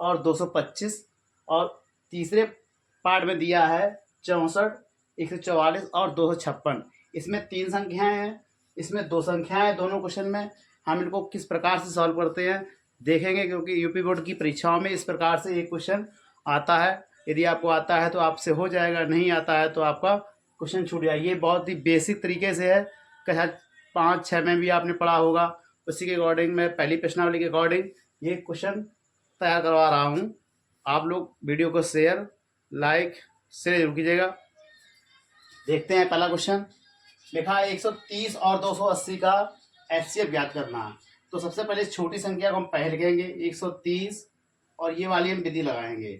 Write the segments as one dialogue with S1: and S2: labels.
S1: और 225, और तीसरे पार्ट में दिया है 64, 144 और 256। इसमें 3 संख्याएं हैं, इसमें 2 संख्याएं हैं दोनों क्वेश्चन में। हम इनको किस प्रकार से सॉल्व करते हैं देखेंगे, क्योंकि यूपी बोर्ड की परीक्षाओं में इस प्रकार से एक क्वेश्चन आता है। यदि आपको आता है तो आपसे हो जाएगा, नहीं आता है तो आपका क्वेश्चन छूट जाएगा। ये बहुत ही बेसिक तरीके से है, कक्षा 5-6 में भी आपने पढ़ा होगा। उसी के अकॉर्डिंग मैं पहली प्रश्नावली के अकॉर्डिंग ये क्वेश्चन तैयार करवा रहा हूँ। आप लोग वीडियो को शेयर, लाइक, शेयर जरूर कीजिएगा। देखते हैं पहला क्वेश्चन। लिखा है 130 और 280 का एचसीएफ ज्ञात करना। तो सबसे पहले छोटी संख्या को हम पहले लिखेंगे 130, और ये वाली हम विधि लगाएंगे,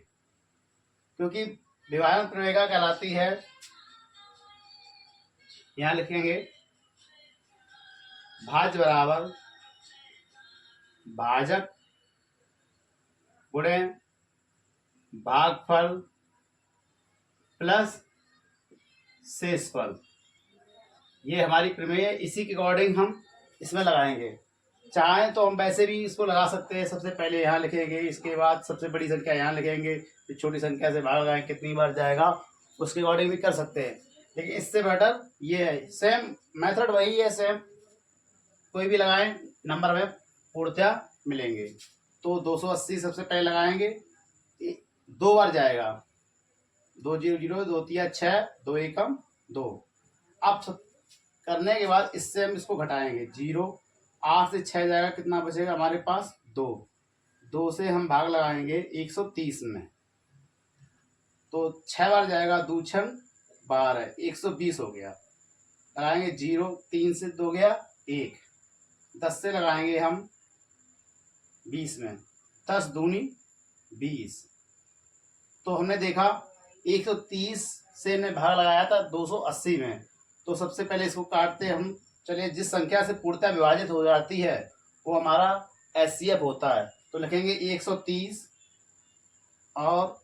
S1: क्योंकि विभाजन प्रमेय कहलाती है। यहाँ लिखेंगे भाज्य बराबर भाजक गुणे भागफल प्लस शेषफल। ये हमारी प्रमेय है, इसी के अकॉर्डिंग हम इसमें लगाएंगे। चाहें तो हम वैसे भी इसको लगा सकते हैं। सबसे पहले यहाँ लिखेंगे, इसके बाद सबसे बड़ी संख्या यहाँ लिखेंगे, फिर छोटी संख्या से भाग लगाएंगे, कितनी बार जाएगा उसके अकॉर्डिंग भी कर सकते हैं। लेकिन इससे बेटर ये है, सेम मेथड वही है, सेम कोई भी लगाएं नंबर में पूर्णतः मिलेंगे। तो 280 सबसे पहले लगाएंगे, 2 बार जाएगा, 2 0 0, 2 3 6, 2 1 2। अब करने के बाद इससे हम इसको घटाएंगे, 0 8 से 6 जाएगा, कितना बचेगा हमारे पास 2। 2 से हम भाग लगाएंगे 130 में, तो 6 बार जाएगा, 2 6 12, 120 हो गया। लगाएंगे 0, 3 से 2 गया 1, 10 से लगाएंगे हम 20 में, 10 दूनी 20। तो हमने देखा 130 से हमने भाग लगाया था 280 में। तो सबसे पहले इसको काटते हम। चलिए, जिस संख्या से पूर्णतः विभाजित हो जाती है वो हमारा एचसीएफ होता है। तो लिखेंगे 130 और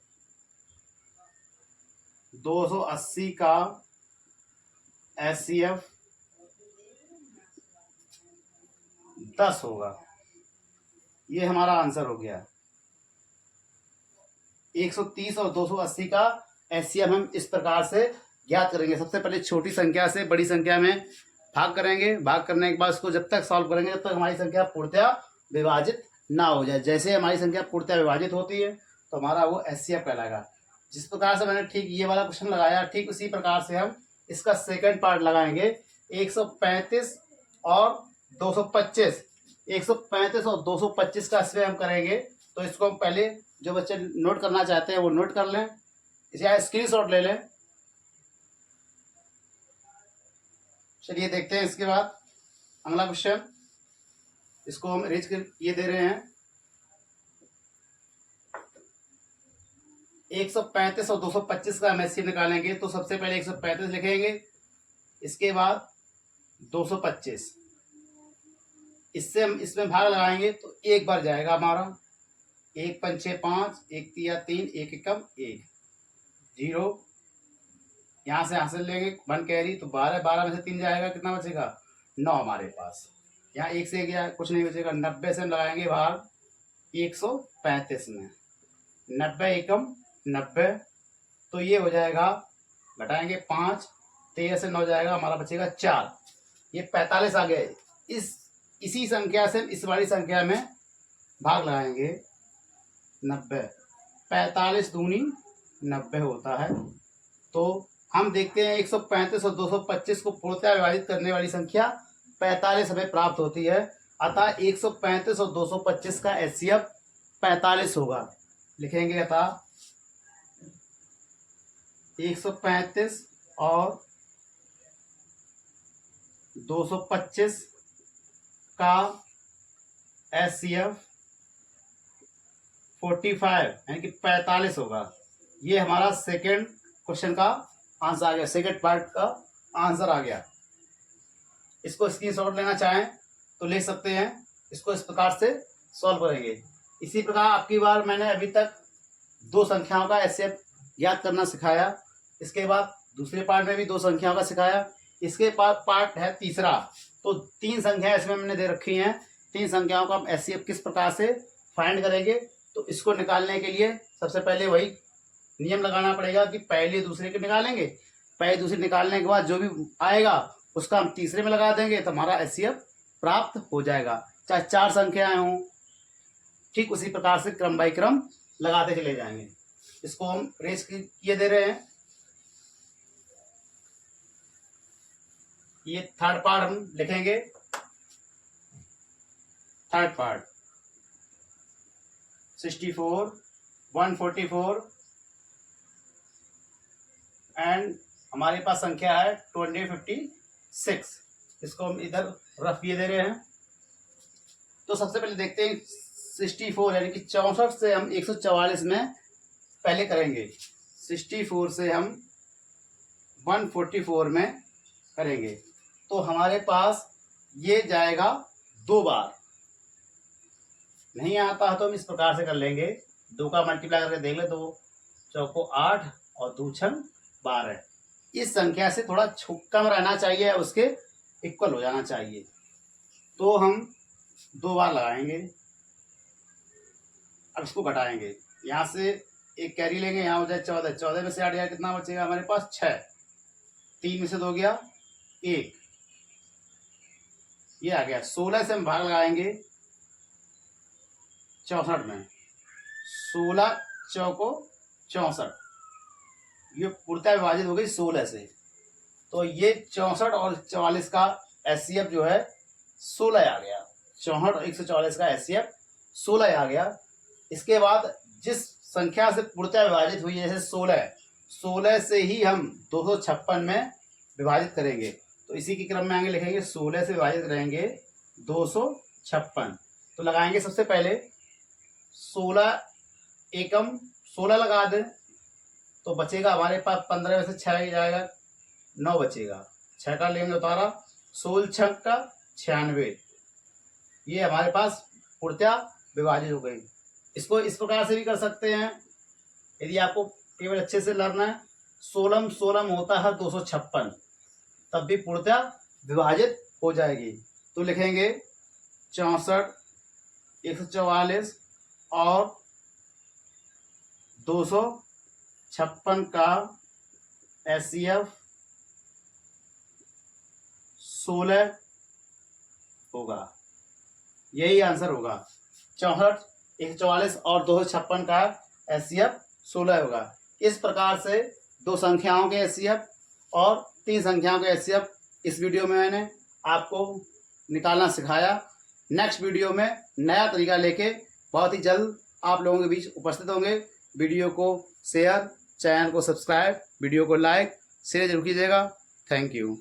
S1: 280 का एचसीएफ 10 होगा। ये हमारा आंसर हो गया। 130 और 280 का एचसीएफ हम इस प्रकार से ज्ञात करेंगे। सबसे पहले छोटी संख्या से बड़ी संख्या में भाग करेंगे। भाग करने के बाद इसको जब तक सॉल्व करेंगे तब तक हमारी संख्या पूर्णतः विभाजित ना हो जाए। जैसे हमारी संख्या पूर्णतः विभाजित होती है तो हमारा वो एचसीएफ कहलाएगा। जिस प्रकार से मैंने ठीक ये वाला क्वेश्चन लगाया, ठीक उसी प्रकार से हम इसका सेकंड पार्ट लगाएंगे। 135 और 225, 135 और 225 का इसमें हम करेंगे। तो इसको हम पहले, जो बच्चे नोट करना चाहते हैं वो नोट कर लें, या स्क्रीनशॉट ले लें। चलिए देखते हैं इसके बाद अगला क्वेश्चन। इसको हम अरेंज कर ये दे रहे हैं 135 और 225 का हम एचसीएफ निकालेंगे। तो सबसे पहले 135 लिखेंगे, इसके बाद 225, इससे हम इसमें भाग लगाएंगे तो एक बार जाएगा हमारा, 1 5 6 5, 1 3 3, 1 1 1, 0। यहाँ से हासिल लेंगे 1 कैरी, तो 12, 12 में से 3 जाएगा, कितना बचेगा 9 हमारे पास। यहाँ 1 से गया, कुछ नहीं बचेगा। 90 से हम लगाएंगे भाग 135 में, 90 एकम 90, तो ये हो जाएगा, घटाएंगे 5, 13 से 9 जाएगा, हमारा बचेगा 4। ये 45 आ गए। इसी संख्या से इस वाली संख्या में भाग लगाएंगे 90, 45 दूनी 90 होता है। तो हम देखते हैं 135 और 225 को पूर्णतः विभाजित करने वाली संख्या 45 हमें प्राप्त होती है। अतः 135 और 225 का एचसीएफ 45 होगा। लिखेंगे अतः 135 और 225 का एचसीएफ 45 यानी कि 45 होगा। ये हमारा सेकेंड क्वेश्चन का आंसर आ गया, सेकेंड पार्ट का आंसर आ गया। इसको स्क्रीनशॉट लेना चाहें तो ले सकते हैं। इसको इस प्रकार से सॉल्व करेंगे। इसी प्रकार आपकी बार मैंने अभी तक 2 संख्याओं का एचसीएफ ज्ञात करना सिखाया। इसके बाद दूसरे पार्ट में भी 2 संख्याओं का सिखाया। इसके बाद पार्ट है तीसरा। तो 3 संख्याएं इसमें मैंने दे रखी हैं। 3 संख्याओं का हम एचसीएफ किस प्रकार से फाइंड करेंगे तो इसको निकालने के लिए सबसे पहले वही नियम लगाना पड़ेगा कि पहले दूसरे के निकालेंगे, पहले दूसरे निकालने के बाद जो भी आएगा उसका हम तीसरे में लगा देंगे तो हमारा HCF प्राप्त हो जाएगा, चाहे 4 संख्याएं हों। ठीक उसी प्रकार से क्रम बाई क्रम लगाते चले जाएंगे। इसको हम रेस किए दे रहे हैं। ये थर्ड पार्ट हम लिखेंगे। थर्ड पार्ट 64, 144 एंड हमारे पास संख्या है 2056। इसको हम इधर रफ किए दे रहे हैं। तो सबसे पहले देखते हैं 64 यानी कि 64 से हम 144 में पहले करेंगे। 64 से हम 144 में करेंगे तो हमारे पास ये जाएगा 2 बार। नहीं आता है तो हम इस प्रकार से कर लेंगे। 2 का मल्टीप्लाई करके देख ले, 2 चौको 8 और 2 छंग 12। इस संख्या से थोड़ा कम रहना चाहिए, उसके इक्वल हो जाना चाहिए। तो हम 2 बार लगाएंगे। अब इसको घटाएंगे, यहाँ से एक कैरी लेंगे, यहाँ हो जाए 14। 14 में से 8 गया, कितना बचेगा हमारे पास 6। 3 में से 2 गया 1, ये आ गया। 16 से हम भाग लगाएंगे 64 में। 16 चौको 64, ये पूर्णतः विभाजित हो गई 16 से। तो ये 64 और 44 का HCF जो है 16 आ गया। 64 और 144 का HCF 16 आ गया। इसके बाद जिस संख्या से पूर्णतः विभाजित हुई है, जैसे 16 से ही हम 256 में विभाजित करेंगे। तो इसी के क्रम में आगे लिखेंगे 16 से विभाजित करेंगे 256। तो लगाएंगे सबसे पहले 16 एकम 16 लगा दें तो बचेगा हमारे पास 15 में से 6 जाएगा, 9 बचेगा। 6 का लेंगे उतारा, 16 का 96, ये हमारे पास पूर्णतः विभाजित हो गई। इसको इस प्रकार से भी कर सकते हैं यदि आपको केवल अच्छे से लड़ना है। 16 होता है 256, तब भी पूर्णतः विभाजित हो जाएगी। तो लिखेंगे 64, 144 और 256 का HCF 16 होगा। यही आंसर होगा। 64, 144 और 256 का HCF 16 होगा। इस प्रकार से 2 संख्याओं के HCF और 3 संख्याओं के HCF इस वीडियो में मैंने आपको निकालना सिखाया। नेक्स्ट वीडियो में नया तरीका लेके बहुत ही जल्द आप लोगों के बीच उपस्थित होंगे। वीडियो को शेयर, चैनल को सब्सक्राइब, वीडियो को लाइक शेयर जरूर कीजिएगा। Thank you.